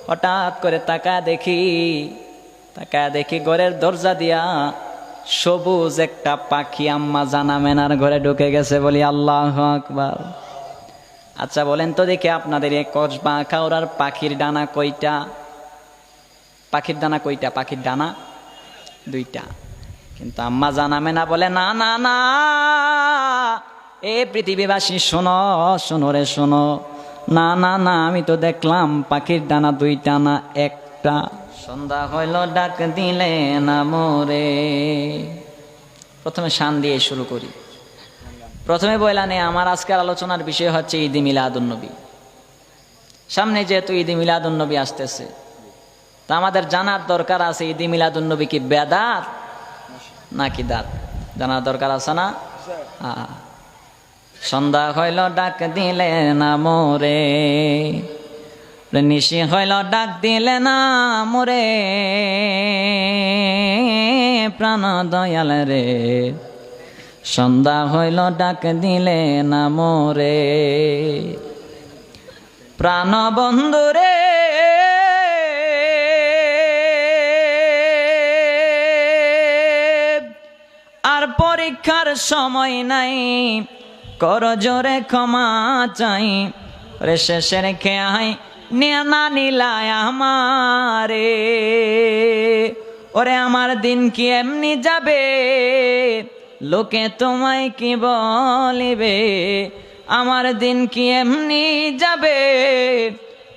হঠাৎ করে তাকায় দেখি ঘরের দরজা দিয়া সবুজ একটা পাখি আম্মা জান আমেনার ঘরে ঢুকে গেছে। বলি আল্লাহু আকবার। আচ্ছা বলেন তো দেখি, আপনাদের এই কসবা খাওড়ার পাখির ডানা কয়টা? পাখির ডানা কয়টা? পাখির ডানা দুইটা। কিন্তু আম্মা জান আমেনা বলে না না না, এ পৃথিবীবাসী শোনো, শোনো রে শোনো, না না না, আমি তো দেখলাম পাখির ডানা দুইটা না একটা। সন্ধ্যা হইল ডাক দিলে না মোরে। প্রথমে শান দিয়ে শুরু করি। প্রথমে বললাম আমার আজকের আলোচনার বিষয় হচ্ছে ঈদে মিলাদুন্নবী। সামনে যেহেতু ঈদে মিলাদুন্নবী আসতেছে, তা আমাদের জানার দরকার আছে ঈদে মিলাদুন্নবী কি বেদাত নাকি দাত? জানার দরকার আছে না? সন্ধ্যা হইল ডাক দিলে না মোরে, নিশি হইল ডাক দিলে না মোরে, প্রাণ দয়াল রে, সন্ধ্যা হইল ডাক দিলে না মোরে, প্রাণ বন্ধু রে, আর পরীক্ষার সময় নাই, কর জোরে ক্ষমা চাই, রে শেষে রেখে আই নিয়ে না নিলায় আমারে। ওরে আমার দিন কি এমনি যাবে, লোকে তোমায় কি বলিবে, আমার দিন কি এমনি যাবে,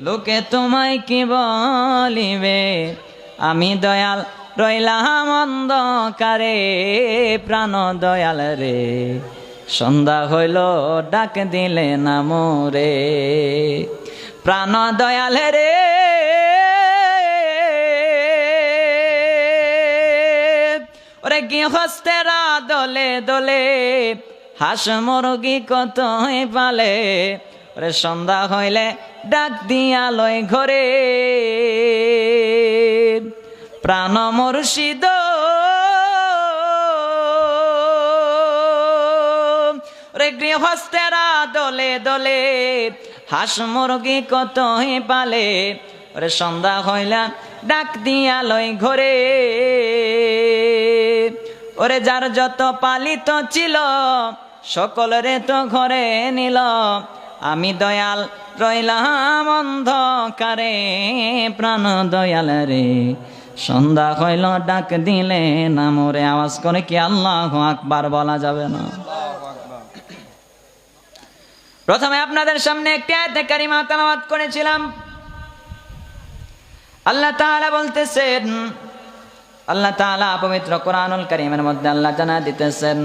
লোকে তোমায় কি বলিবে, আমি দয়াল রইলাম অন্ধকারে, প্রাণ দয়াল রে, সন্ধ্যা হইল ডাক দিলে না মোরে, প্রাণ দয়াল রে, ওরে গৃহস্থেরা দলে দলে, হাঁস মুরগি কত পালে, ওরে সন্ধ্যা হইলে ডাক দিয়া লয় ঘরে, প্রাণ মুর্শিদ রে, গৃহস্থেরা দলে দলে, হাঁস মুরগি কত পালে, ওরে সন্ধ্যা হইলা ডাক দিয়া লয় ঘরে, ওরে যার যত পালিত ছিল সকলরে তো ঘরে নিল, আমি দয়াল রইলাম অন্ধকারে, প্রাণ দয়াল রে, সন্ধ্যা হইল ডাক দিলে না মোরে। আওয়াজ করে কি আল্লাহু আকবার বলা যাবে না? প্রথমে আপনাদের সামনে একটি আয়াতে কারিমা তেলাওয়াত করেছিলাম। আল্লাহ তাআলা বলতেছেন, আল্লাহ তাআলা পবিত্র কোরআনুল কারীমের মধ্যে আল্লাহ জানা দিতেছেন,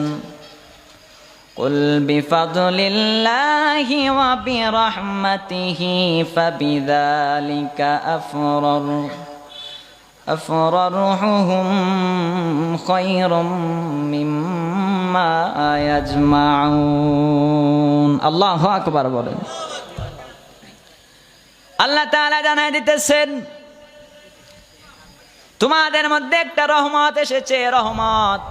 কুল বিফাদলিল্লাহি ওয়া বিরহমাতিহি ফাবিযালিকা আফরাহুম খায়রুম মিম্মা ইয়াজমাউন। আল্লাহু আকবার বলেন। আল্লাহ তাআলা জানাই দিতেছেন, তোমাদের মধ্যে একটা রহমত এসেছে, রহমত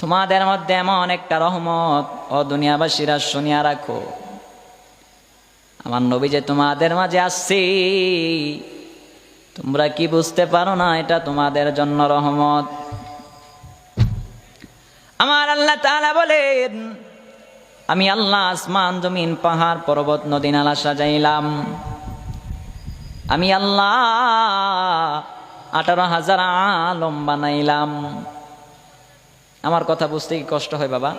তোমাদের মধ্যে এমন একটা রহমত, ও দুনিয়াবাসীরা শুনিয়া রাখো, আমার নবী যে তোমাদের মাঝে আসছে, তোমরা কি বুঝতে পারো না? এটা তোমাদের জন্য রহমত। আমার আল্লাহ তাআলা বলেন, আমি আল্লাহ আসমান জমিন পাহাড় পর্বত নদী নালা সাজাইলাম, আমি আল্লাহ 18,000 আলম বানাইলাম। আমার কথা বুঝতে কি কষ্ট হয় বাবা?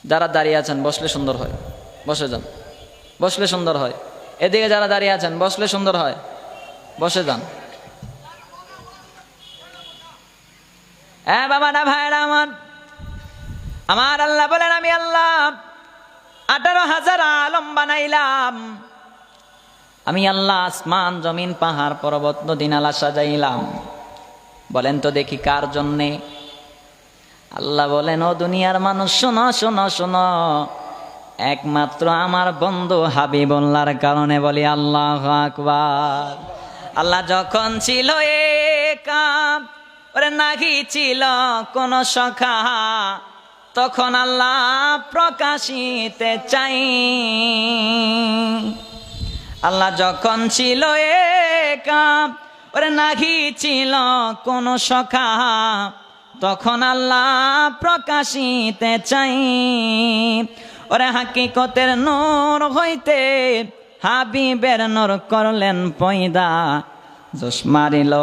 যারা দাঁড়িয়ে আছেন বসলে সুন্দর হয়, বসে যান, বসলে সুন্দর হয়। এদিকে যারা দাঁড়িয়ে আছেন বসলে সুন্দর হয়, বসে যান। হ্যাঁ বাবা না ভাইরা আমার আল্লাহ বলেন, আমি আল্লাহ 18,000 আলম বানাইলাম, আমি আল্লাহ আসমান জমিন পাহাড় পর্বত নদী নালা সাজাইলাম। বলেন তো দেখি কার জন্যে? আল্লাহ বলেন, ও দুনিয়ার মানুষ শোনো শোনো শোনো, একমাত্র আমার বন্ধু হাবিবুল্লাহর কারণে। বলি আল্লাহু আকবার। আল্লাহ যখন ছিল একা, ওরে নাহি ছিল কোন সখা, তখন আল্লাহ প্রকাশিতে চাই, আল্লাহ যখন ছিল একা, ওরে নাহি ছিল কোন সখা, তখন আল্লাহ প্রকাশিতে চাই, ওরে হাকিকতের নূর হইতে হাবিবের নূর করলেন পয়দা, জোশ মারিল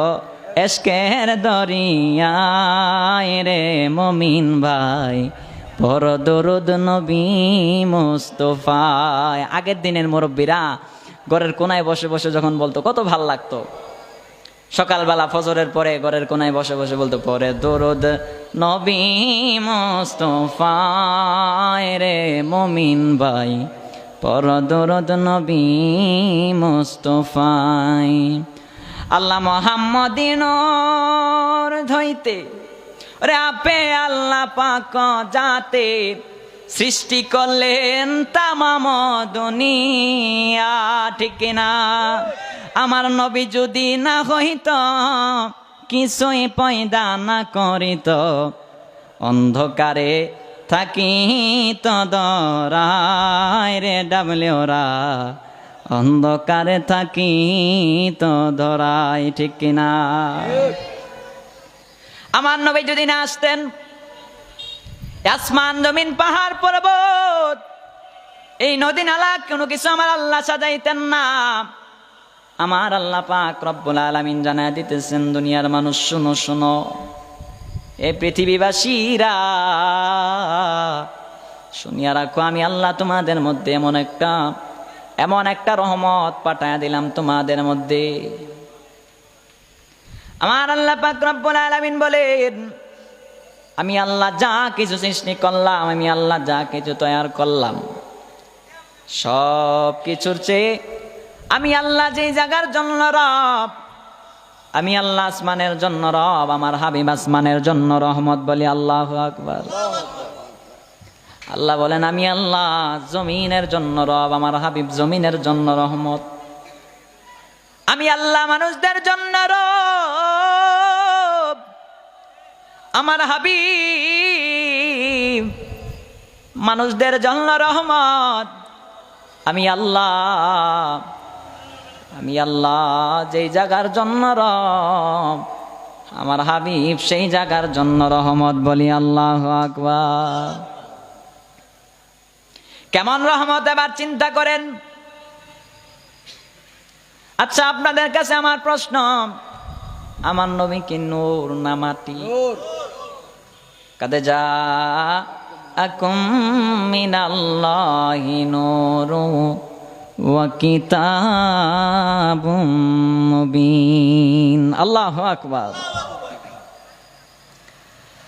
এশকের দরিয়ায় রে মুমিন ভাই, পর দরুদ নবী মুস্তাফায়। আগের দিনের মুরব্বীরা ঘরের কোনায় বসে বসে যখন বলতো কত ভাল লাগতো। সকালবেলা ফজরের পরে ঘরের কোনায় বসে বসে বলতো, পরে দরুদ নবী মুস্তাফায় রে মুমিন ভাই, পর দরুদ নবী মুস্তাফায়। আল্লাহ মুহাম্মদিনর ধইতে রে আপে আল্লাহ পাক যাতে সৃষ্টি করলেন তামাম দুনিয়া, ঠিক না? আমার নবী যদি না হইত, কিছুই পয়দা না করিত, অন্ধকারে থাকিত ধরায় রে ডাবলে ওরা, অন্ধকারে থাকিত ধরায়, ঠিক কিনা? আমার নবী যদি না আসতেন, আসমান জমিন পাহাড় পর্বত এই নদী নালা কোনো কিছু আমার আল্লাহ সাজাইতেন না। আমার আল্লাহ পাক রব্বুল আলামিন জানায় দিতেছেন, দুনিয়ার মানুষ শুনো শুনো, এই পৃথিবীবাসীরা শুনিয়া রাখো, আমি আল্লাহ তোমাদের মধ্যে এমন একটা রহমত পাঠায়া দিলাম তোমাদের মধ্যে। আমার আল্লাহ পাক রব্বুল আলামিন বলেন, আমি আল্লাহ যা কিছু সৃষ্টি করলাম, আমি আল্লাহ যা কিছু তৈরি করলাম, সব কিছুর চেয়ে আমি আল্লাহ যে জায়গার জন্য রব, আমি আল্লাহ আসমানের জন্য রব, আমার হাবিব আসমানের জন্য রহমত, বলি আল্লাহু আকবার। আল্লাহ বলেন, আমি আল্লাহ জমিনের জন্য রব, আমার হাবিব জমিনের জন্য রহমত। আমি আল্লাহ মানুষদের জন্য রব, আমার হাবিব মানুষদের জন্য রহমত। আমি আল্লাহ যেই জায়গার জন্য রব, আমার হাবিব সেই জায়গার জন্য রহমত, বলি আল্লাহু আকবার। কেমন রহমত এবার চিন্তা করেন। আচ্ছা, আপনাদের কাছে আমার প্রশ্ন, আমার নবী কি নূর না মাটি? কাদ জাআকুম মিনাল্লাহি নূরু ওয়া কিতাবুম মুবিন। আল্লাহু আকবার।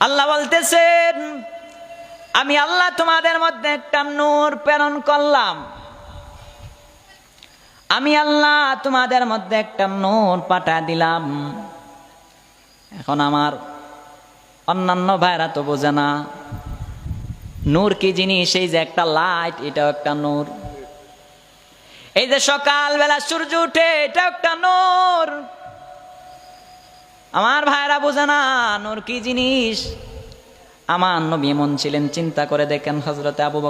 আল্লাহ বলতেছেন, আমি আল্লাহ তোমাদের মধ্যে একটা নূর প্রেরণ করলাম, আমি আল্লাহ তোমাদের মধ্যে একটা নূর পাঠা দিলাম। এখন আমার অন্যান্য ভাইরা তো বোঝে না নূর কি জিনিস। এই যে একটা লাইট, এটাও একটা নূর। এই যে সকালবেলা সূর্য উঠে, এটা একটা নূর। আমার ভাইরা বোঝে না নূর কি জিনিস। আমার নবী এমন ছিলেন, চিন্তা করে দেখেন, হযরতে আবু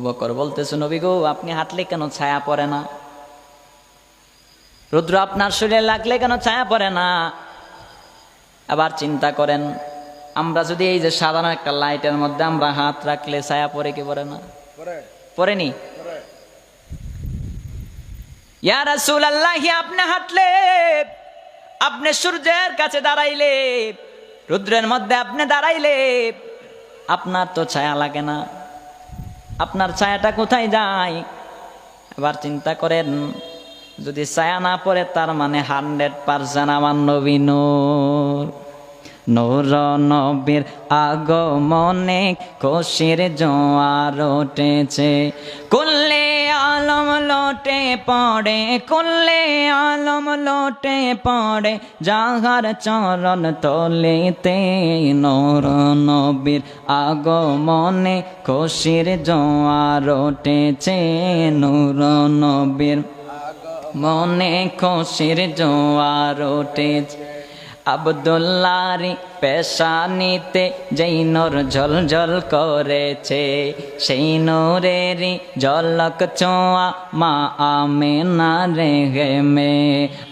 বকর বলতেছে, নবী গো, আপনি হাঁটলে কেন ছায়া পড়ে না? রৌদ্র আপনার শরীরে লাগলে কেন ছায়া পড়ে না? আবার চিন্তা করেন, আমরা যদি এই যে সাধারণ একটা লাইটের মধ্যে আমরা হাত রাখলে ছায়া পড়ে কি পড়ে না? পড়েনি? ইয়া রাসূলুল্লাহ, আপনি হাঁটলে, আপনি সূর্যের কাছে দাঁড়াইলে, রৌদ্রের মধ্যে আপনি দাঁড়াইলে আপনার তো ছায়া লাগে না, আপনার ছায়াটা কোথায় যায়? এবার চিন্তা করেন, যদি ছায়া না পড়ে, তার মানে 100% আমার নবী নূর। নূর নবীর আগমনে খুশির জোয়ার উঠেছে, কুল্লে আলম লোটে পড়ে, কুল্লে আলম লোটে পড়ে, যাহার চরণ তলেতে। নূর নবীর আগমনে খুশির জোয়ার উঠেছে, নূর নবীর মনে খুশির জোয়ার উঠেছে। আব্দুল্লাহর পেশানিতে যেই নূর ঝলঝল করেছে, সেই নূরেরই ঝলক ছোঁয়া মা আমেনার রেহেমে।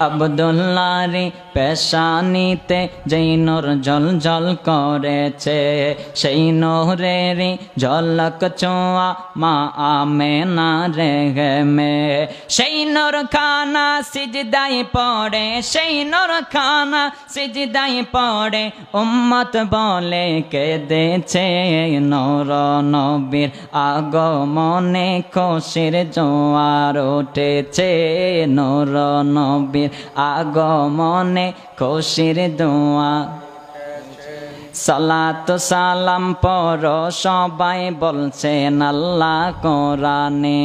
আব্দুল্লাহর পেশানিতে যেই নূর ঝলঝল করেছে, সেই নূরেরই ঝলক ছোঁয়া মা আমেনার রেহেমে। সেই নূর খানা সিজদায় পড়ে, সেই নূর খানা সিজদায় পড়ে উম্মত বলে কেঁদেছে। নূর নবীর আগমনে খুশির জোয়ার উঠেছে, নূর নবীর আগমনে খুশির জোয়ার। সালাত সালাম পর সবাই বলছেন আল্লাহ কোরআনে,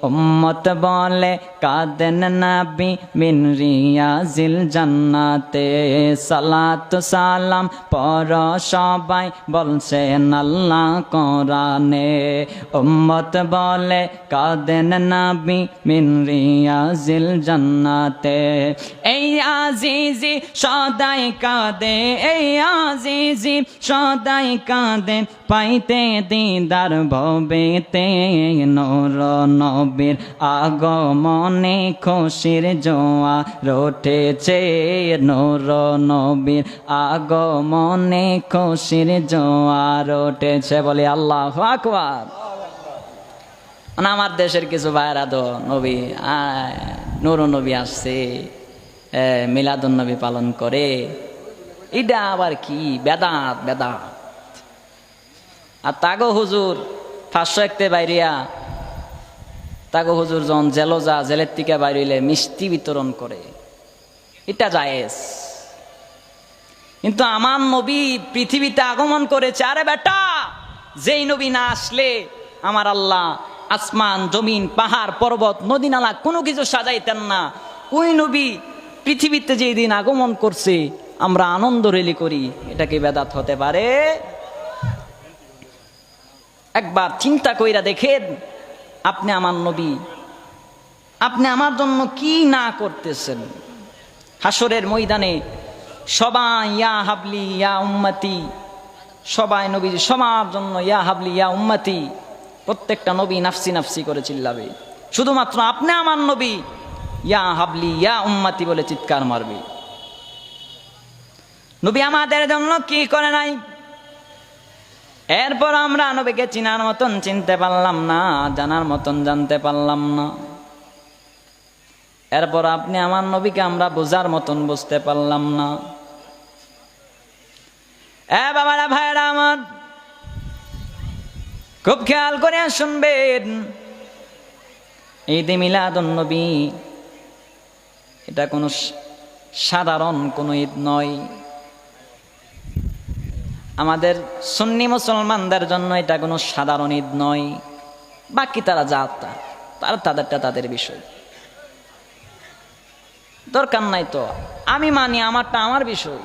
উম্মত বলে কাঁদেন নবী বিন রিয়াজিল জান্নাতে। সালাত সালাম পর সবাই বলছেন আল্লাহ কোরআনে, উম্মত বলে কাঁদেন নবী বিন রিয়াজিল জান্নাতে। এই আজিজি সদাই কাঁদে, এই আজিজি সদাই কাঁদেন পাইতে দিদার ভবেতে। নূর নবীর আগমনে খুশির জোয়ার উঠেছে, নূর নবীর আগমনে খুশির জোয়ার উঠেছে। বলি আল্লাহু আকবার। আমার দেশের কিছু ভাইরা তো নবী নূর নবী আসছে, মিলাদুন নবী পালন করে, এটা আবার কি বেদাত বেদাত। আর তাগো হুজুর 500 একতে বাইরিয়া, তাগো হুজুর যখন জেলজা জেলের থেকে বাইরিলে মিষ্টি বিতরণ করে, এটা জায়েজ। কিন্তু আমার নবী পৃথিবীতে আগমন করেছে। আরে বেটা, যেই নবী না আসলে আমার আল্লাহ আসমান জমিন পাহাড় পর্বত নদী নালা কোনো কিছু সাজাইতেন না। ওই নবী পৃথিবীতে যেই দিন আগমন করছে আমরা আনন্দ রেলি করি, এটা কি বেদাত হতে পারে? একবার চিন্তা কইরা দেখেন, আপনি আমার নবী, আপনি আমার জন্য কি না করতেছেন। হাসরের ময়দানে সবাই ইয়া হাবলি ইয়া উম্মতি, সবাই নবী সবার জন্য ইয়া হাবলি ইয়া উম্মতি, প্রত্যেকটা নবী নাফসি নাফসি করে চিল্লাবে। শুধুমাত্র আপনি আমার নবী ইয়া হাবলি ইয়া উম্মতি বলে চিৎকার মারবে। নবী আমাদের জন্য কি করে নাই, এরপর আমরা নবীকে চিনার মতন চিনতে পারলাম না, জানার মতন জানতে পারলাম না। এরপর আপনি আমার নবীকে আমরা বোঝার মতন বুঝতে পারলাম না। বাবারা ভাইরা আমার, খুব খেয়াল করে শুনবেন, ঈদে মিলাদুন নবী এটা কোনো সাধারণ কোনো ঈদ নয়। আমাদের সুন্নি মুসলমানদের জন্য এটা কোনো সাধারণ ঈদ নয়। বাকি তারা যা তারা তাদেরটা তাদের বিষয়, দরকার নাই তো। আমি মানি আমারটা আমার বিষয়।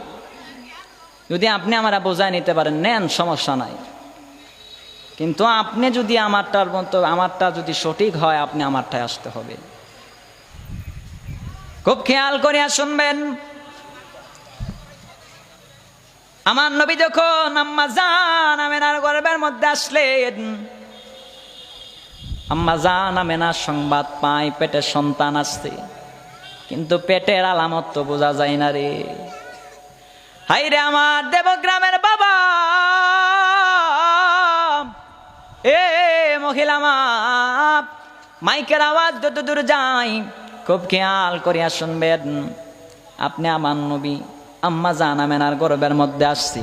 যদি আপনি আমরা বোঝায় নিতে পারেন নেন, সমস্যা নাই। কিন্তু আপনি যদি আমারটার মতো, আমারটা যদি সঠিক হয়, আপনি আমারটায় আসতে হবে। খুব খেয়াল করিয়া শুনবেন, আমার নবী যখন আম্মা জান আমেনার গর্ভের মধ্যে আসলেন, আম্মা জান আমেনার সংবাদ পায় পেটে সন্তান আসছে, কিন্তু পেটের আলামত তো বোঝা যায় না রে। হাইরে আমার দেবগ্রামের বাবা, এ মহিলা মা, মাইকের আওয়াজ যত দূর যায় খুব খেয়াল করিয়া শুনবেন। আপনি আমার নবী আম্মা জান আমেনার গর্ভের মধ্যে আসছি।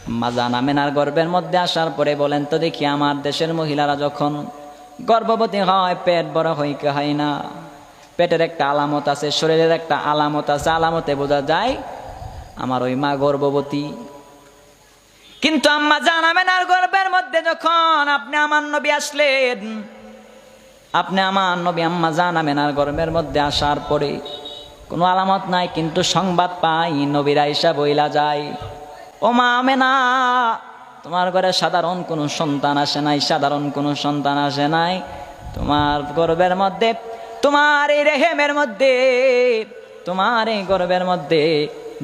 আম্মা জান আমেনার গর্ভের মধ্যে আসার পরে বলেন তো দেখি, আমার দেশের মহিলারা যখন গর্ভবতী হয় পেট বড় হয় কি হয় না? পেটের একটা আলামত আছে, শরীরের একটা আলামত আছে, আলামতে বোঝা যায় আমার ওই মা গর্ভবতী। কিন্তু আম্মা জান আমেনার গর্ভের মধ্যে যখন আপনি আমার নবী আসলেন, আপনি আমার নবী আম্মা জান আমেনার গর্ভের মধ্যে আসার পরে কোনো আলামত নাই, কিন্তু সংবাদ পাই নবীর আয়েশা বইলা যায়, ও মা আমেনা, তোমার ঘরে সাধারণ কোনো সন্তান আসে নাই, সাধারণ কোনো সন্তান আসে নাই। তোমার গর্ভের মধ্যে, তোমার এই রেহেমের মধ্যে, তোমার এই গর্ভের মধ্যে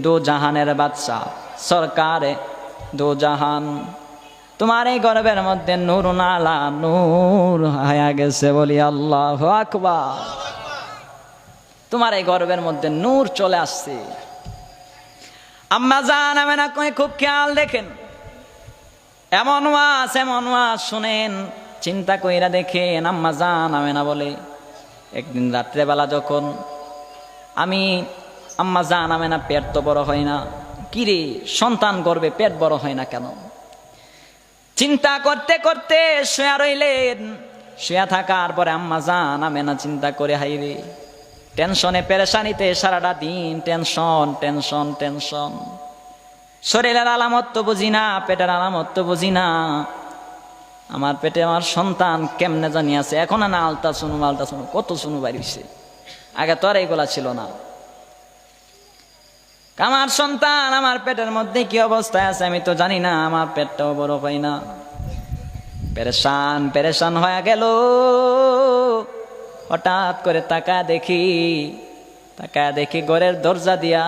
দু জাহানের বাদশা সরকারে দো জাহান, তোমার এই গর্বের মধ্যে নূর নালা নূর হয়ে গেছে, বলি আল্লাহু আকবার। তোমার এই গর্বের মধ্যে নূর চলে আসছে। আম্মা জান আমেনা কই খুব খেয়াল দেখেন, এমন ওয়াজ শুনেন, চিন্তা কইরা দেখেন। আম্মা জান আমেনা বলে, একদিন রাত্রেবেলা যখন আম্মা জান আমেনা পেট তো বড় হয় না, কিরে সন্তান গর্বে পেট বড় হয় না কেন? চিন্তা করতে করতে শুয়া রইলেন। শুয়া থাকার পরে আম্মা জান আমেনা চিন্তা করে, হাইরে টেনশনে পেরেশানিতে সারাটা দিন টেনশন টেনশন টেনশন, শরীরের আলামত তো বুঝি না, পেটের আলামত তো বুঝি না, আমার পেটে আমার সন্তান কেমনে জানি আছে। এখন না আলতা শুনু কত শুনু বাড়িছে, আগে তো আর এইগুলা ছিল না। আমার সন্তান আমার পেটের মধ্যে কি অবস্থায় আছে আমি তো জানি না, আমার পেটটাও বড় হয় না। পেরেশান হয়ে গেল। হঠাৎ করে তাকায় দেখি ঘরের দরজা দিয়া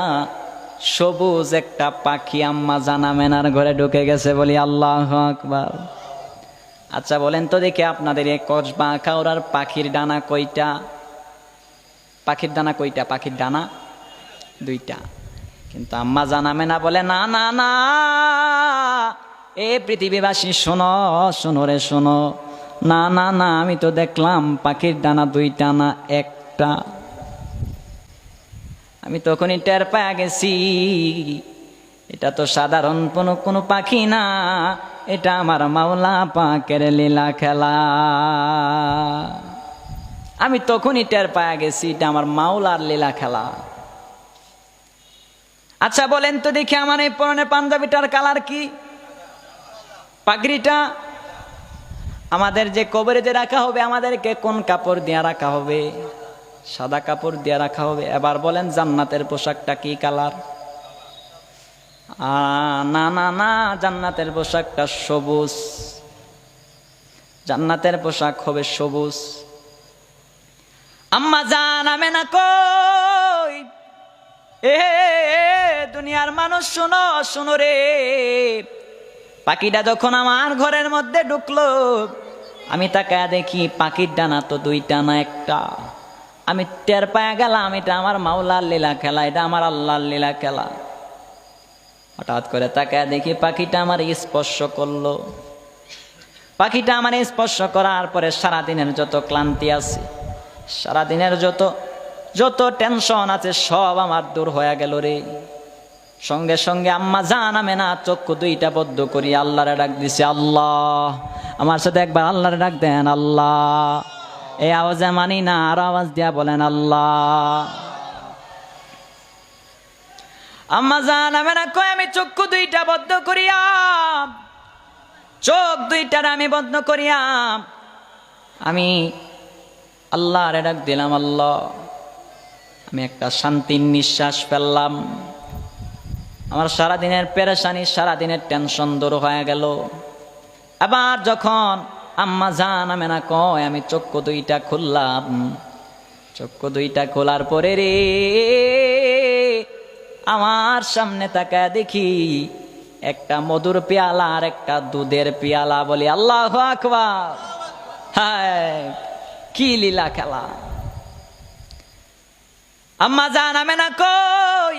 সবুজ একটা পাখি আম্মা জান আমেনার ঘরে ঢুকে গেছে, বলি আল্লাহু আকবার। আচ্ছা বলেন তো দেখি, আপনাদের এই কসবা খাওড়ার পাখির ডানা কয়টা? পাখির ডানা কয়টা? পাখির ডানা দুইটা। কিন্তু আম্মা জান আমেনা বলে, না না না, এ পৃথিবীবাসী শোনো রে শোনো, না না না, আমি তো দেখলাম পাখির ডানা দুইটা না একটা। আমি তখনই টের পেয়ে গেছি, এটা তো সাধারণ কোনো পাখি না, এটা আমার মাওলা পাকের লীলা খেলা। আমি তখনই টের পেয়ে গেছি এটা আমার মাওলার লীলা খেলা। আচ্ছা বলেন তো দেখি, আমার এই পরনের পাঞ্জাবিটার কালার কি? পাগড়িটা আমাদের যে কবরে যে রাখা হবে, আমাদেরকে কোন কাপড় দিয়ে রাখা হবে? সাদা কাপড় দিয়ে রাখা হবে। এবার বলেন জান্নাতের পোশাকটা কি কালার? না না না, জান্নাতের পোশাকটা সবুজ, জান্নাতের পোশাক হবে সবুজ। আম্মা জান আমেনা কই, এ দুনিয়ার মানুষ শোনো রে, পাখিটা যখন আমার ঘরের মধ্যে ঢুকলো, আমি তাকায় দেখি পাখির ডানা তো দুইটা না একটা। আমি টের পায়া গেলাম এটা আমার মাওলার লীলা খেলা, এটা আমার আল্লাহর লীলা খেলা। হঠাৎ করে তাকায় দেখি পাখিটা আমার স্পর্শ করলো। পাখিটা আমার স্পর্শ করার পরে সারাদিনের যত ক্লান্তি আছে, সারাদিনের যত টেনশন আছে সব আমার দূর হয়ে গেল রে। সঙ্গে সঙ্গে আম্মা জান আমেনা চক্ষু দুইটা বদ্ধ করি আল্লাহরে ডাক দিছে, আল্লাহ। আমার সাথে একবার আল্লাহরে ডাক দেন, আল্লাহ। এই আওয়াজে মানি না, আরো আওয়াজ দিয়া বলেন আল্লাহ। আম্মা জান আমেনা কই, আমি চক্ষু দুইটা বদ্ধ করিয়া, চোখ দুইটার আমি বন্ধ করিয়া আমি আল্লাহরে ডাক দিলাম, আল্লাহ। আমি একটা শান্তির নিঃশ্বাস ফেললাম। আমার সারাদিনের পেরেশানি, সারাদিনের টেনশন দূর হয়ে গেল। আবার যখন আম্মা জান আমেনা কয়, আমি চক্ষু দুইটা খুললাম। চক্ষু দুইটা খোলার পরে রে, আমার সামনে তাকায় দেখি একটা মধুর পেয়ালা আর একটা দুধের পেয়ালা, বলি আল্লাহু আকবার। হায় কি লীলা খেলা! আম্মা জান আমেনা কই,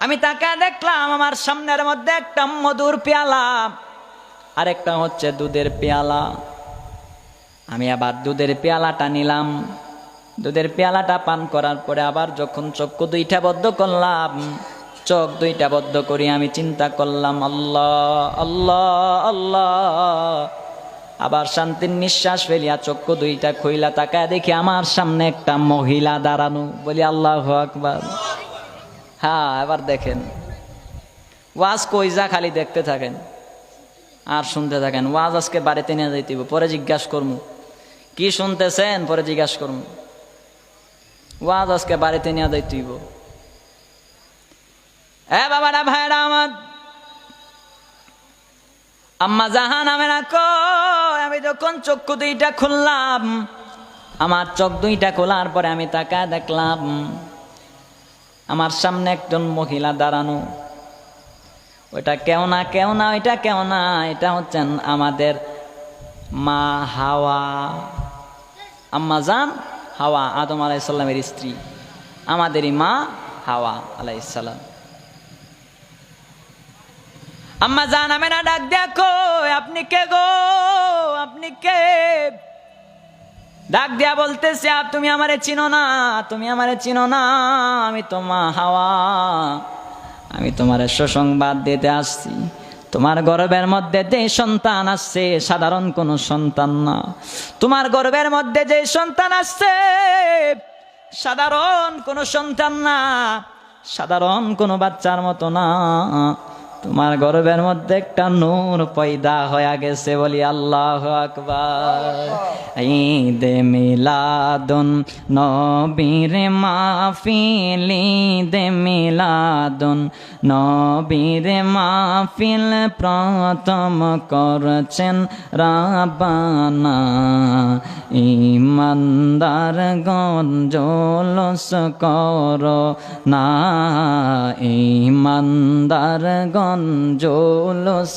আমি তাকে দেখলাম আমার সামনের মধ্যে একটা মধুর পেয়ালা আর একটা হচ্ছে দুধের পেয়ালা। আমি আবার দুধের পেয়ালাটা নিলাম। দুধের পেয়ালাটা পান করার পরে আবার যখন চক্ষু দুইটা বদ্ধ করলাম, চোখ দুইটা বদ্ধ করি আমি চিন্তা করলাম, আল্লাহ আল্লাহ আল্লাহ। আবার শান্তির নিঃশ্বাস ফেলিয়া চক্ষু দুইটা খুইলা তাকায় দেখি আমার সামনে একটা মহিলা দাঁড়ানো, বলি আল্লাহু আকবার। হ্যাঁ, এবার দেখেন ওয়াজ কই যা, খালি দেখতে থাকেন আর শুনতে থাকেন। ওয়াজ আজকে বাড়িতে নিয়ে যাইতে হবে, পরে জিজ্ঞাসা করবো কি শুনতেছেন, পরে জিজ্ঞাসা করবো। ওয়াজ আজকে বাড়িতে নিয়ে যাইতে হইব। বাবারা ভাইরা আমার, আম্মা জাহান আমেনা কয়, আমি যখন চক্ষু দুইটা খুললাম, আমার চোখ দুইটা খোলার পরে আমি তাকায় দেখলাম আমার সামনে একজন মহিলা দাঁড়ানো। ওইটা কেউ না কেউ না, ওইটা কেউ না, এটা হচ্ছেন আমাদের মা হাওয়া, আম্মা জান হাওয়া, আদম আলাইহিস সালামের স্ত্রী, আমাদেরই মা হাওয়া আলাইহিস সালাম। আম্মা জান আমেনা ডাক দেখো, আপনি কে গো, আপনি কে? ডাক দিয়া বলতেছে, তুমি আমারে চিনো না, তুমি আমারে চিনো না, আমি তো মা হাওয়া, আমি তোমার সুসংবাদ দিতে আসছি। তোমার গর্ভের মধ্যে যে সন্তান আসছে সাধারণ কোনো সন্তান না, তোমার গর্ভের মধ্যে যে সন্তান আসছে সাধারণ কোনো সন্তান না, সাধারণ কোনো বাচ্চার মতো না, তোমার গর্ভের মধ্যে একটা নূর পয়দা হয়ে গেছে, বলি আল্লাহু আকবার। ঈদে মিলাদুন নবীর মাহফিল, ঈদে মিলাদুন নবীর মাহফিল, প্রথম করছেন রাব্বানা, ঈমানদারগণ জলস করো না, ঈমানদারগণ জলস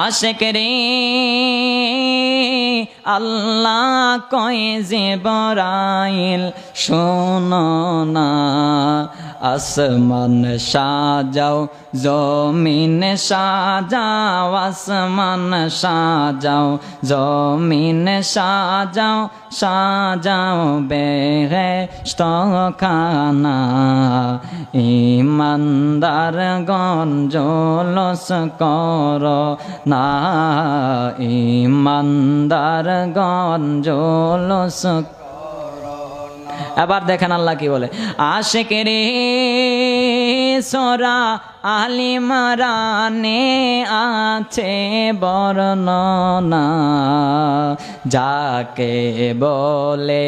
আশেক রে আল্লাহ কয় জিবরাইল শোনো না, আসমান সাজাও জমিন সাজাও, আসমান সাজাও জমিন সাজাও, সাজাও বেহেশত খানা, ঈমানদারগণ জলস করো না, ঈমানদারগণ জলস। এবার দেখেন আল্লাহ কি বলে, আশেকের সোরা আলিমারানে আছে বর্ণনা, যাকে বলে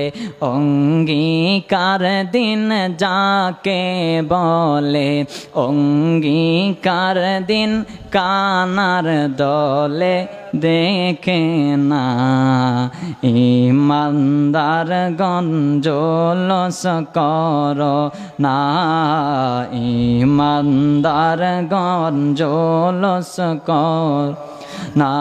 অঙ্গীকার দিন, যাকে বলে অঙ্গীকার দিন, কানার দলে দেখে না, ঈমানদারগণ জলস করো না, ঈমানদারগণ জলস কর না।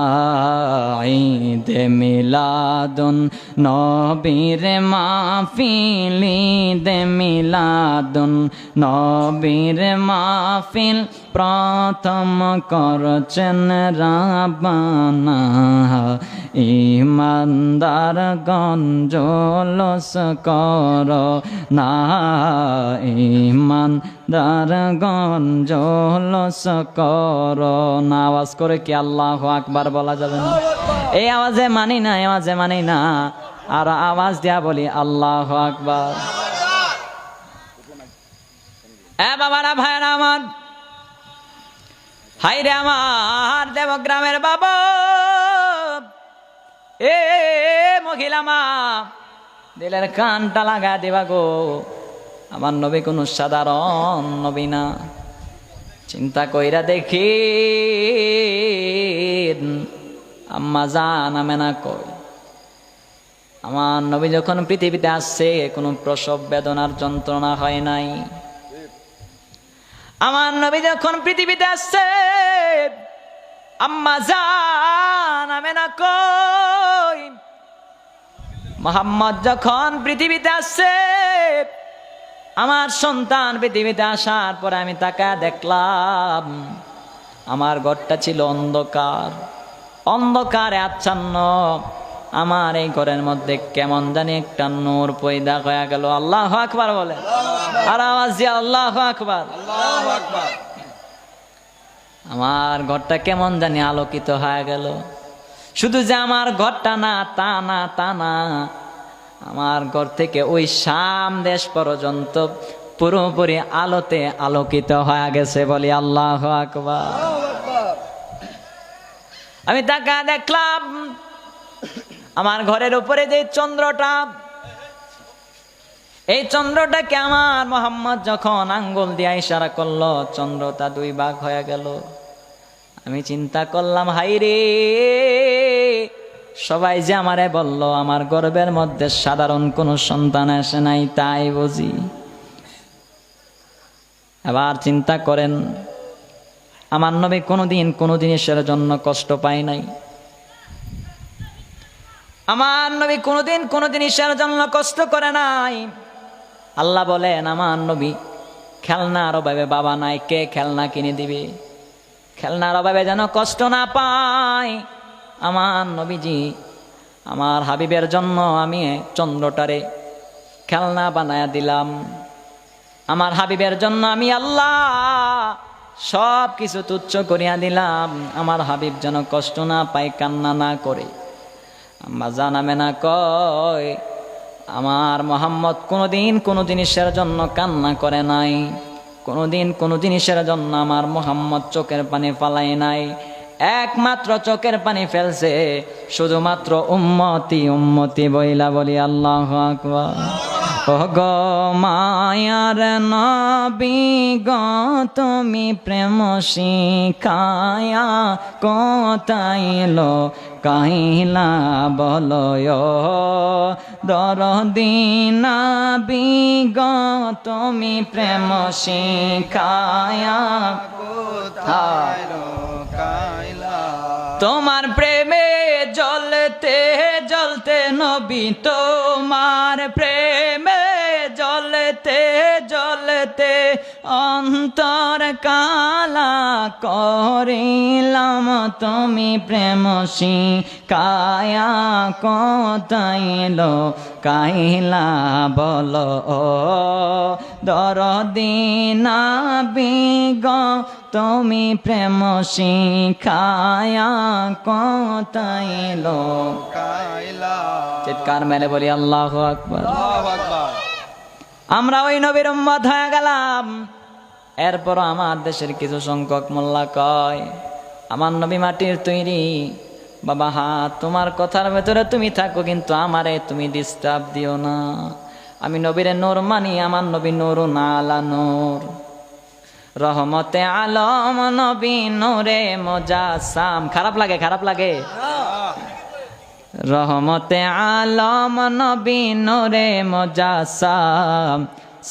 ঈদে মিলাদুন নবীর মাহফিল, ঈদে মিলাদুন নবীর মাহফিল, প্রথম করছেন রাব্বানা, ঈমানদারগণ জলস করো না, ঈমানদারগণ জলস করো না। আওয়াজ করে কি আল্লাহু আকবার বলা যাবে না? এই আওয়াজে মানি না, এই আওয়াজে মানি না, আর আওয়াজ দিয়া বলি আল্লাহু আকবার। এ বাবারা ভাইরা আমার, হাইরে আমার দেবগ্রামের বাবা, এ মহিলা মা, দিলের কানটা লাগা দেবা গো, আমার নবী কোন সাধারণ নবী না। চিন্তা কইরা দেখি আম্মা জান আমেনা কই, আমার নবী যখন পৃথিবীতে আসছে কোনো প্রসব বেদনার যন্ত্রণা হয় নাই। আমার নবী যখন পৃথিবীতে আসছে আম্মা জান আমেনা কই, মুহাম্মদ যখন পৃথিবীতে আসছে, আমার সন্তান পৃথিবীতে আসার পরে আমি তাকায় দেখলাম আমার ঘরটা ছিল অন্ধকার, অন্ধকারে আচ্ছন্ন। আমার এই ঘরের মধ্যে কেমন জানি একটা নূর পয়দা হয়ে গেল। আল্লাহু আকবার বলে, আর আওয়াজ দিয়ে আল্লাহু আকবার। আমার ঘরটা কেমন জানি আলোকিত হয়ে গেল। শুধু যে আমার ঘরটা না, তা না, তা না, আমার ঘর থেকে ওই শাম দেশ পর্যন্ত পুরোপুরি আলোতে আলোকিত হয়ে গেছে, বলি আল্লাহু আকবার। আমি তাকা দেখলাম আমার ঘরের উপরে যে চন্দ্রটা, এই চন্দ্রটাকে আমার মুহাম্মদ যখন আঙ্গুল দিয়ে ইশারা করলো, চন্দ্রটা দুই ভাগ হয়ে গেল। আমি চিন্তা করলাম, হাইরে, সবাই যে আমারে বলল আমার গর্ভের মধ্যে সাধারণ কোনো সন্তান আসে নাই, তাই বুঝি। এবার চিন্তা করেন, আমার নবী কোনোদিন কোনো জিনিসের জন্য কষ্ট পায় নাই। আমার নবী কোনোদিন কোনো জিনিসের জন্য কষ্ট করে নাই। আল্লাহ বলেন আমার নবী খেলনার অভাবে বাবা নাই, কে খেলনা কিনে দিবে? খেলনার অভাবে যেন কষ্ট না পায়। আমার নবীজি আমার হাবিবের জন্য আমি চন্দ্রটারে খেলনা বানায়া দিলাম। আমার হাবিবের জন্য আমি আল্লাহ সব কিছু তুচ্ছ করিয়া দিলাম। আমার হাবিব যেন কষ্ট না পায়, কান্না না করে। আম্মা জানামে না কয় আমার মোহাম্মদ কোনোদিন কোনো জিনিসের জন্য কান্না করে নাই, কোনোদিন কোনো জিনিসের জন্য আমার মোহাম্মদ চোখের পানি ফালাই নাই। একমাত্র চোখের পানি ফেলছে শুধুমাত্র উম্মতি উম্মতি বইলা বলি আল্লাহু আকবার। ও গো মায়ার নবী গো তুমি প্রেম শিখায়া কোথায় লো কাহিলা বলো দরদি নবী গো তুমি প্রেম শিখায়া কোথায় লো কাহিলা। তোমার প্রেমে জ্বলতে জ্বলতে নবী, তোমার প্রেমে জ্বলতে জ্বলতে অন্তর কালা করিলাম। তুমি প্রেম শিখায়া কোথায় লো কাহিলা বলো দরদি নবী গো তুমি প্রেম শিখায়া কোথায় লো কাহিলা। চিৎকার মেলে বলি আল্লাহু আকবার। আমরা ওই নবীর উম্মত হয়ে গেলাম। এরপর আমার দেশের কিছু সংখ্যক মোল্লা কয় আমার নবী মাটির তৈরি। বাবা হ্যাঁ, তোমার কথার ভেতরে তুমি থাকো, কিন্তু আমারে তুমি ডিস্টার্ব দিও না। আমি নবীরে নূর মানি, আমার নবী নূরুন আলা নূর, রহমতে আলম নবী নূরে মুজাসসাম। খারাপ লাগে, খারাপ লাগে। রহমতে আলম নবী নূরে মুজাসসাম,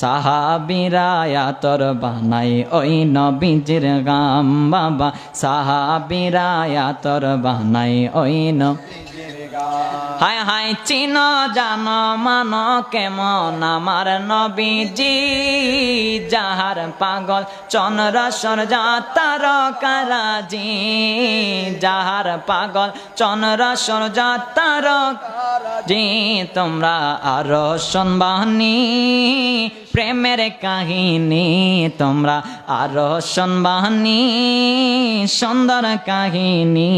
সাহাবীরা আতর বানাই ওই নবীজির গাম। বাবা সাহাবীরা আতর বানাই ওই নবীজির গাম। হায় হায় চিন জান মান কেমন আমার নবীজি, যাহার পাগল চন্দ্র সূর্য তারকারাজি, যাহার পাগল চন্দ্র সূর্য তারকারাজি। তোমরা আরো শুনবানি প্রেমের কাহিনী, তোমরা আরো শুনবানি সুন্দর কাহিনী।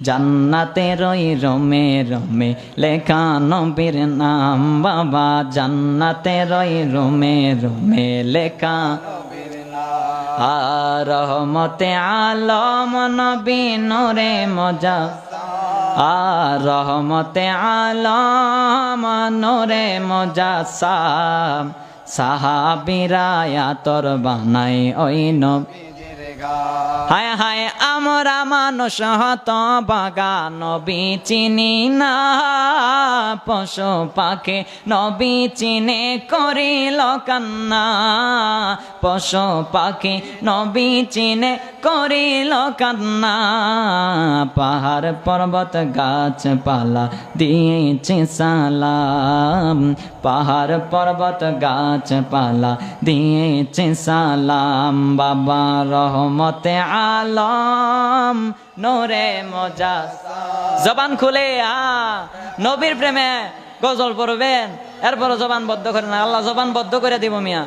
জান্নাতের ওই রোমে রোমে লেখা নবীর নাম। বাবা জান্নাতের ওই রোমে রোমে লেখা নবীর নাম। আর রহমতে আলম নবী নূরে মুজাসসাম, আর রহমতে আলম নূরে মুজাসসাম, সাহাবীরা আতর বানাই ওই নবীজির গাম। হায় হায় আমরা মানুষ হত বাগা নবী চিনি না, পশু পাখি নবী চিনে করিল কান্না, পশু পাখি নবী চিনে করিল কান্না। পাহাড় পর্বত গাছপালা দিয়েছে সালাম, পাহাড় পর্বত গাছপালা দিয়েছে সালাম। বাবা রহমতে আলম নূরে মুজাসসাম। জবান খুলে নবীর প্রেমে গজল পড়বেন, এরপর জবান বদ্ধ করে না, আল্লাহ জবান বদ্ধ করে দিব মিয়া।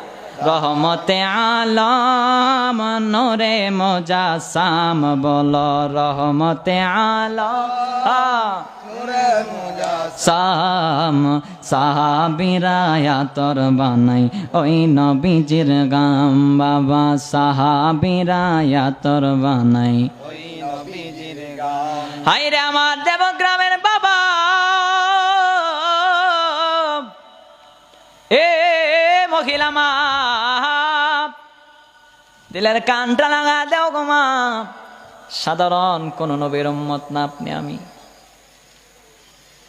রহমতে আলম নূরে মুজাসসাম, বলো রহমতে আলম নূরে মুজাসসাম, সাহাবীরা আতর বানাই ওই নবীজির গাম। বাবা সাহাবীরা আতর বানাই ওই নবীজির গাম। হায় রে আমার দেবগ্রামের বাবা, এ মহিলা মা, দিলের কানটা লাগা দেও গো মা। সাধারণ কোন নবীর উম্মত না আপনি আমি।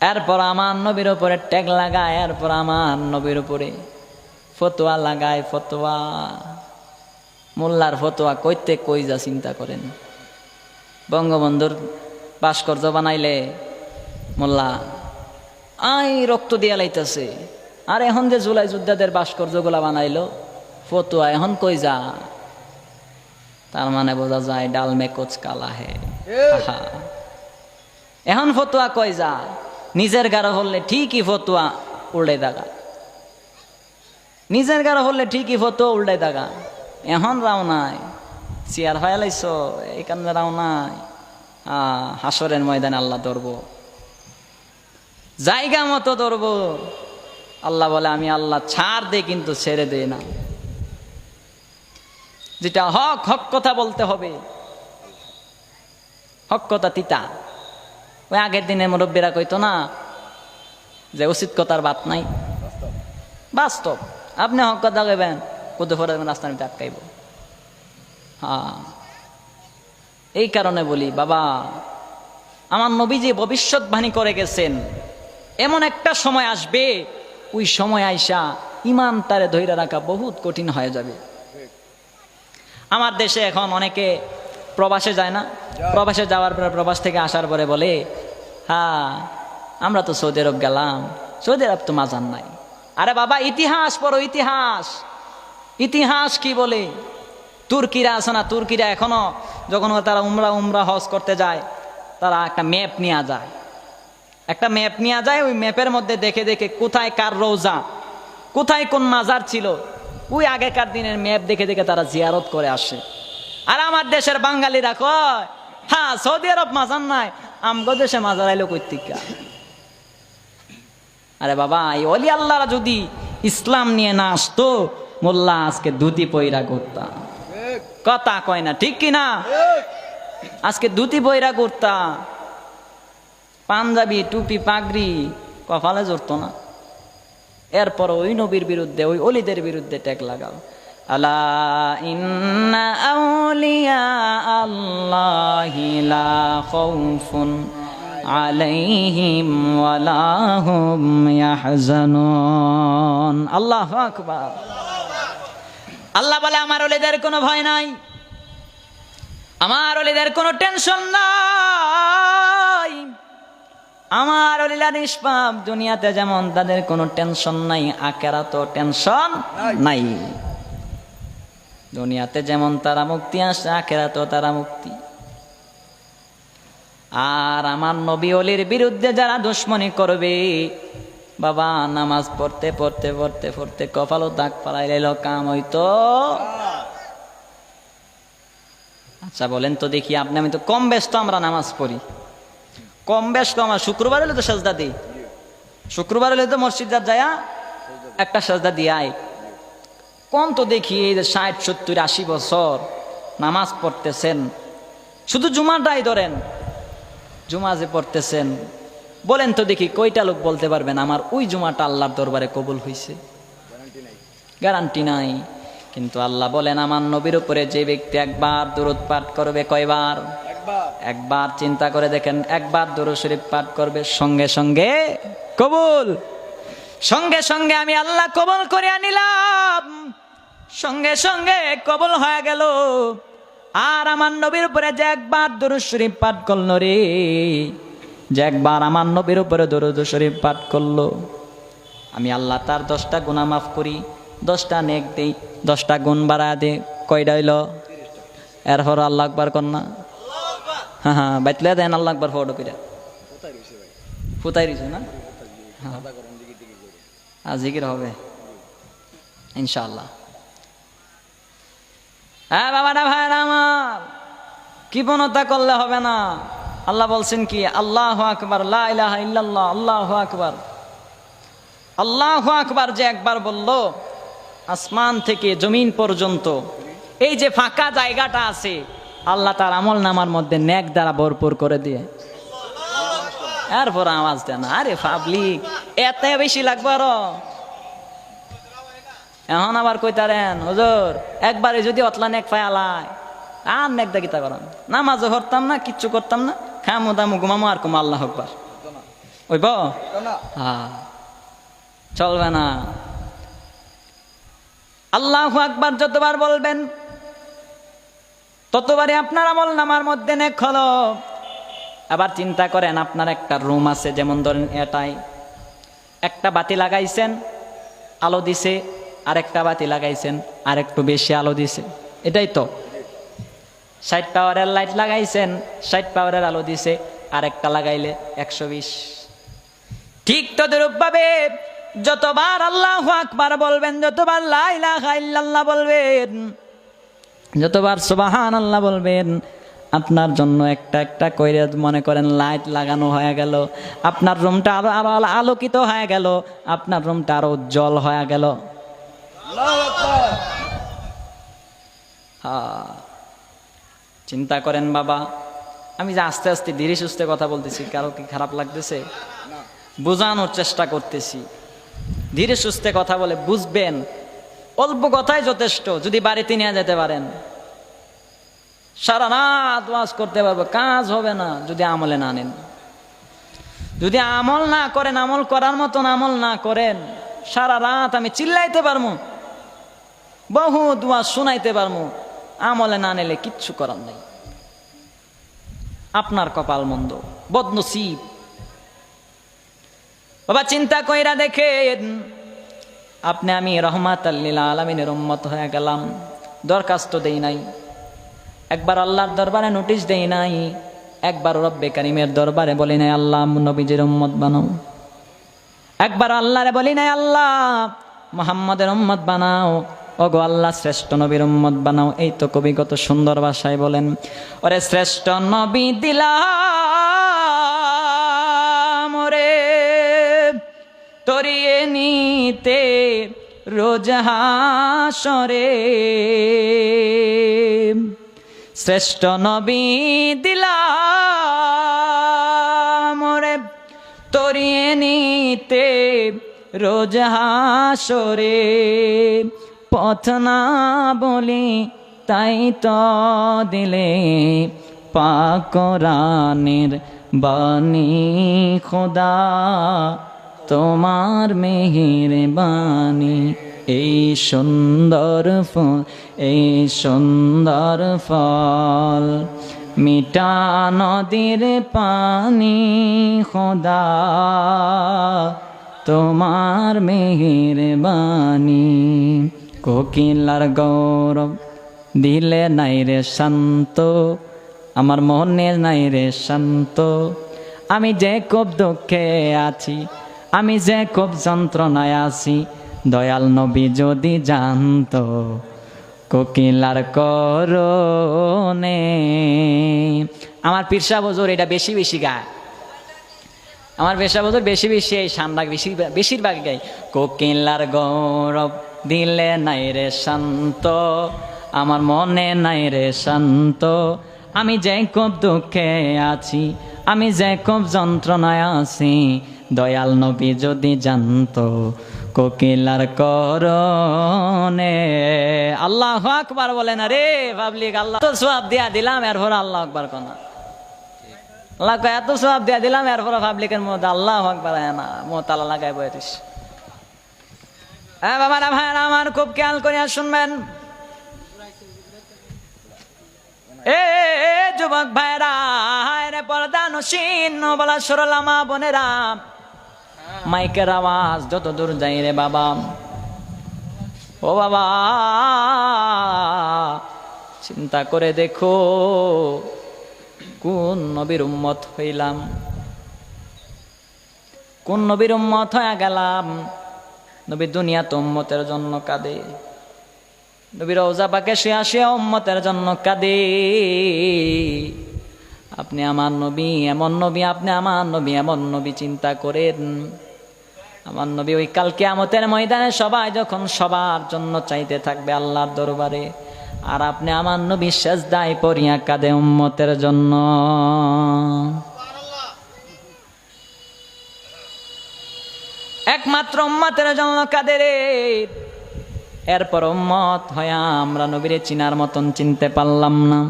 এরপর আমার নবীর উপরে ট্যাগ লাগায়, এরপর আমার নবীর উপরে ফতোয়া লাগায়। ফতোয়া মোল্লার ফতোয়া কইতে কই যা চিন্তা করেন। বঙ্গবন্ধুর ভাস্কর্য বানাইলে মোল্লা রক্ত দিয়া লাইতেছে, আর এখন যে জুলাই যোদ্ধাদের ভাস্কর্যগুলা বানাইলো ফতোয়া এখন কই যা। তার মানে বোঝা যায় ডাল মে কোচ কালা হে। এখন ফতোয়া কই যা, নিজের গাড়ো হলে ঠিকই ফতোয়া উল্টে দাগা, নিজের গাড়ো হলে ঠিকই ফতোয়া উল্টে দাগা। এখন রাও নাই, চেয়ার হয়ে লাইছ এই কারণে রাও নাই। হাসরের ময়দানে আল্লাহ ধরবো, জায়গা মতো ধরবো। আল্লাহ বলে আমি আল্লাহ ছাড় দে কিন্তু ছেড়ে দে না। যেটা হক হক কথা বলতে হবে, হক কথা তিতা। ওই আগের দিনে মুরব্বীরা কইতো না যে উচিত কথার বাত নাই, বাস্তব। আপনি হক কথা কইবেন, কোথাও ফোরা রাস্তার মধ্যে আটকাইব। এই কারণে বলি বাবা, আমার নবীজি ভবিষ্যৎবাণী করে গেছেন এমন একটা সময় আসবে, ওই সময় আইসা ইমান তারে ধইরা রাখা বহুত কঠিন হয়ে যাবে। আমার দেশে এখন অনেকে প্রবাসে যায় না, প্রবাসে যাওয়ার পরে প্রবাস থেকে আসার পরে বলে আমরা তো সৌদি আরব গেলাম, সৌদি আরব তো মাজান নাই। আরে বাবা ইতিহাস পড়ো, ইতিহাস। ইতিহাস কি বলে? তুর্কিরা আছে না, তুর্কিরা এখনো যখন তারা উমরা হজ করতে যায়, তারা একটা ম্যাপ নিয়ে যায়, একটা ম্যাপ নিয়ে যায়। ওই ম্যাপের মধ্যে দেখে দেখে কোথায় কার রওজা, কোথায় কোন মাজার ছিল, ওই আগেকার দিনের ম্যাপ দেখে দেখে তারা জিয়ারত করে আসে। আর আমার দেশের বাঙালিরা কয় সৌদি আরব মাজার নাই, আমগো দেশে মাজার আইলো কইতিকা। আরে বাবা, এই অলি আল্লাহরা যদি ইসলাম নিয়ে না আসতো, মোল্লা আজকে ধুতি পয়রা করতাম। কথা কয় না, ঠিক কিনা? আজকে ধুতি পয়রা করতাম, পাঞ্জাবি টুপি পাগড়ি কপালে জড়তো না। এরপর ওই নবীর বিরুদ্ধে, ওই অলিদের বিরুদ্ধে ট্যাগ লাগাও। আলা ইন্না আউলিয়া আল্লাহি লা খাউফুন আলাইহিম ওয়ালা হুম ইয়াহজানুন। আল্লাহু আকবার। আল্লাহ বলে আমার ওলিদের কোনো ভয় নাই, আমার ওলিদের কোনো টেনশন নাই। আমার ওলিরা নিষ্পাপ, দুনিয়াতে যেমন তাদের কোনো টেনশন নাই, আখিরাতে টেনশন নাই। দুনিয়াতে যেমন তারা মুক্তি আসে, আখিরাতেও তারা মুক্তি। আর আমার নবী ওলির বিরুদ্ধে যারা দুশমনি করবে, বাবা নামাজ পড়তে পড়তে পড়তে পড়তে কপালও দাগ পালাইলে কাম হইতো। আচ্ছা বলেন তো দেখি, আপনি আমি তো কম ব্যস্ত, আমরা নামাজ পড়ি কম ব্যস্ত। আমার শুক্রবার হলে তো সাজদা দিই, শুক্রবার হলে তো মসজিদ যায়া একটা সাজদা দিয়ে আয়। কোন তো দেখি এই যে 60, 70, 80 বছর নামাজ পড়তেছেন, শুধু জুমাটাই ধরেন, জুমা যে পড়তেছেন, বলেন তো দেখি কয়টা লোক বলতে পারবেন আমার ওই জুমাটা আল্লাহর দরবারে কবুল হয়েছে? গ্যারান্টি নাই। কিন্তু আল্লাহ বলেন আমার নবীর উপরে যে ব্যক্তি একবার দুরূদ পাঠ করবে, কয়বার? একবার। চিন্তা করে দেখেন, একবার দুরূদ শরীফ পাঠ করবে, সঙ্গে সঙ্গে কবুল। সঙ্গে সঙ্গে আমি আল্লাহ কবুল করে আনিলাম, সঙ্গে সঙ্গে কবুল হয়ে গেল। আর আমার নবীর উপরে যে একবার দুরূদ শরীফ পাঠ করলো রে, যে একবার আমার নবীর উপরে দুরূদ শরীফ পাঠ করলো, আমি আল্লাহ তার 10টা গুনাহ মাফ করি, 10টা নেক দেই, 10টা গুণ বাড়ায় দে। কয়টা হইল? এরপর আল্লাহ আকবার কর না? হ্যাঁ বাইতলে দেন আল্লাহ আকবার ফটো কইরা ফুতাই রইছে না? হ্যাঁ জিকির হবে ইনশাআল্লাহ। হ্যাঁ বাবাটা ভাইরা আমার, কৃপণতা করলে হবে না। আল্লাহ বলছেন কি? আল্লাহু আকবার, লা ইলাহা ইল্লাল্লাহ, আল্লাহু আকবার। আল্লাহু আকবার যে একবার বলল, আসমান থেকে জমিন পর্যন্ত এই যে ফাঁকা জায়গাটা আছে, আল্লাহ তার আমল নামার মধ্যে নেক দ্বারা ভরপুর করে দিয়ে এরপর আওয়াজ দেন। আরে পাবলিক এত বেশি লাগবে আরো। এখন আবার কইতারেন হুজুর একবারে যদি অতলা নেক পায়ালায় আর নেক দাগিতা করান, নামাজও পড়তাম না, কিচ্ছু করতাম না, খামো দামো ঘুমামো আর কুমা আল্লাহ আকবার ওইব? হ্যাঁ চলবে না। আল্লাহু আকবার যতবার বলবেন ততবারই আপনার আমল নামার মধ্যে নেক হলো। আবার চিন্তা করেন, আপনার একটা রুম আছে, যেমন ধরেন এটাই একটা বাতি লাগাইছেন, আলো দিছে, আরেকটা বাতি লাগাইছেন, আর একটু বেশি আলো দিছে, এটাই তো 60 পাওয়ারের লাইট লাগাইছেন, 60 পাওয়ারের আলো দিছে, আরেকটা লাগাইলে 120। ঠিক তদ্রূপ ভাবে যতবার আল্লাহু আকবার বলবেন, যতবার লা ইলাহা ইল্লাল্লাহ বলবেন, যতবার সুবহানাল্লাহ বলবেন, আপনার জন্য একটা একটা কইরে মনে করেন লাইট লাগানো হয়ে গেল, আপনার রুমটা আরো আরো আলোকিত হয়ে গেল, আপনার রুমটা আরো উজ্জ্বল হয়ে গেল। চিন্তা করেন বাবা, আমি যে আস্তে আস্তে ধীরে সুস্থে কথা বলতেছি, কারো কি খারাপ লাগতেছে? বোঝানোর চেষ্টা করতেছি, ধীরে সুস্থে কথা বলে বুঝবেন। অল্প কথাই যথেষ্ট, যদি বাড়িতে নিয়ে যেতে পারেন। সারা রাত ওয়াজ করতে পারবো, কাজ হবে না যদি আমলে না নেন। যদি আমল না করেন, আমল করার মতন আমল না করেন, সারা রাত আমি চিল্লাইতে পারবো, বহু দোয়া শোনাইতে পারবো, আমলে না নিলে কিচ্ছু করার নাই। আপনার কপাল মন্দ, বদনসিব। বাবা চিন্তা কইরা দেখেন, আপনি আমি রহমাতাল লিল আলামিনের উম্মত হয়ে গেলাম, দরখাস্ত দেই নাই, একবার আল্লাহর দরবারে নোটিশ দেই নাই, একবার রব্বে কারিমের দরবারে বলি নাই আল্লাহ নবীজির উম্মত বানাও, একবার আল্লাহরে বলি নাই আল্লাহ মুহাম্মাদের উম্মত বানাও, ওগো আল্লাহ শ্রেষ্ঠ নবীর উম্মত বানাও। এই তো কবি কত সুন্দর ভাষায় বলেন, ওরে শ্রেষ্ঠ নবী দিলাম ওরে তরিয়ে নিতে রোজ হাসরে, শ্রেষ্ঠ নবী দিলাম ওরে তরিয়ে নিতে রোজ হাসরে, পথ না বলি তাই তো দিলে পাক কোরআনের বাণী খোদা তোমার মেহেরবানি। এই সুন্দর ফল, এই সুন্দর ফল, মিঠা নদীর পানি খোদা তোমার মেহেরবানি। কোকিলার গৌরব দিলে নাই রে শান্ত, আমার মনে নাই রে শান্ত, আমি যে খুব দুঃখে আছি, আমি যে খুব যন্ত্রণায় আছি, দয়াল নবী যদি জানতো কোকিলার করনে। আমার পীর সাহেব হুজুর এটা বেশি বেশি গায়, আমার পীর সাহেব হুজুর বেশি বেশি এই শানডাক বেশিরভাগ গায়। কোকিলার গৌরব দিলে নাই রে শান্ত, আমার মনে নাই রে শান্ত, আমি যে খুব দুঃখে আছি, আমি যে খুব যন্ত্রণায় আছি, দয়াল নবী যদি জানতো কোকিলার করনে। আল্লাহু আকবার বলেন। আরে পাবলিক, আল্লাহ তো সওয়াব দিয়া দিলাম, এরপর আল্লাহু আকবার কোনা, আল্লাহ এত সওয়াব দিয়া দিলাম, এরপর পাবলিকের মধ্যে আল্লাহু আকবার না, মোতালা লাগাই বইতিস। হ্যাঁ বাবারা ভাইরা আমার, খুব খেয়াল করিয়া শুনবেন। এ যুবক ভাইরা, রে পর্দা নসীন বলা সরলামা বোনেরা, মাইকের আওয়াজ যত দূর যাই রে বাবা, ও বাবা চিন্তা করে দেখো কোন নবীর উম্মত হইলাম, কোন নবীর উম্মত হয়ে গেলাম। নবী দুনিয়া তো উম্মতের জন্য কাঁদে, নবী রওজা পাকে শুয়ে শুয়ে উম্মতের জন্য কাঁদে। আপনি আমার নবী এমন নবী, আপনি আমার নবী এমন নবী, চিন্তা করেন আমার নবী ওই কাল কিয়ামতের ময়দানে সবাই যখন সবার জন্য চাইতে থাকবে আল্লাহর দরবারে, আর আপনি আমার নবী সেজদায় পড়িয়া কাঁদে উম্মতের জন্য। একমাত্র উম্মতের জন্য কাঁদে রে। এরপর উম্মত হইয়া আমরা নবীরে চিনার মতন চিনতে পারলাম না,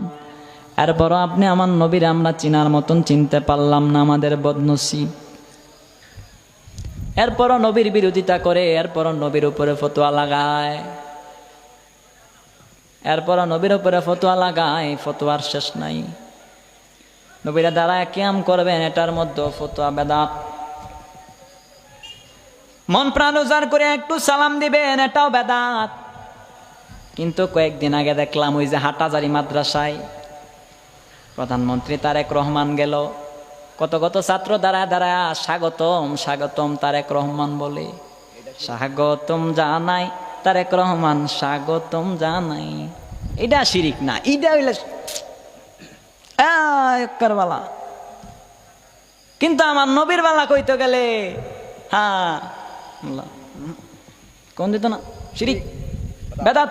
এরপরও আপনি আমার নবীরে আমরা চিনার মতন চিনতে পারলাম না, আমাদের বদনসিব। এরপরও নবীর বিরোধিতা করে, এরপরও নবীর উপরে ফতোয়া লাগায়। এরপর নবীর উপরে ফতোয়া লাগায়, ফতোয়ার শেষ নাই। নবীরা দাঁড়ায় কিয়াম করবেন, এটার মধ্যে ফতোয়া বেদাত। মন প্রাণ উজাড় করে একটু সালাম দিবেন, এটাও বেদাত। কিন্তু কয়েকদিন আগে দেখলাম ওই যে হাটাজারি মাদ্রাসায় প্রধানমন্ত্রী তারেক রহমান গেল, কত কত ছাত্র দাঁড়ায় দাঁড়ায় স্বাগতম স্বাগতম তারেক রহমান বলে, স্বাগতম জানাই তারেক রহমান, স্বাগতম জানাই। এটা শিরিক না, এটা হইলে বালা। কিন্তু আমার নবীর বালা কইতে গেলে হ্যাঁ কোন দিত না, শিরিক বেদাত,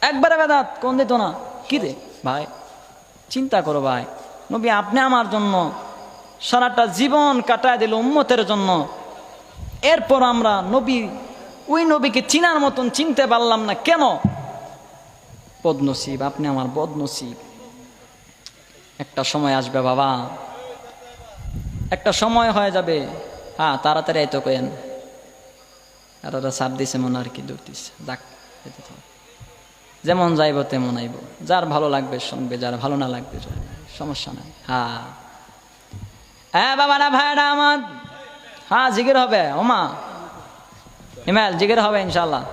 একবারে বেদাত, কোন দিত না। কি রে ভাই, চিন্তা করো ভাই, নবী আপনি আমার জন্য সারাটা জীবন কাটায় দিল উম্মতের জন্য, এরপর আমরা নবী ওই নবীকে চিনার মতন চিনতে পারলাম না কেন? বদনসিব, আপনি আমার বদনসিব। একটা সময় আসবে বাবা, একটা সময় হয়ে যাবে। হ্যাঁ তাড়াতাড়ি এই তো কেন, আর ওরা চাপ দিছে মনে আর কি দূর দিচ্ছে, যাক যেমন যাইব তেমন আইব, যার ভালো লাগবে শুনবে, যার ভালো না লাগবে সমস্যা নাই। হ্যাঁ বাবা না ভাইরা আমার, হ্যাঁ জিগির হবে, ওমা হিমেল জিগির হবে ইনশাল্লাহ।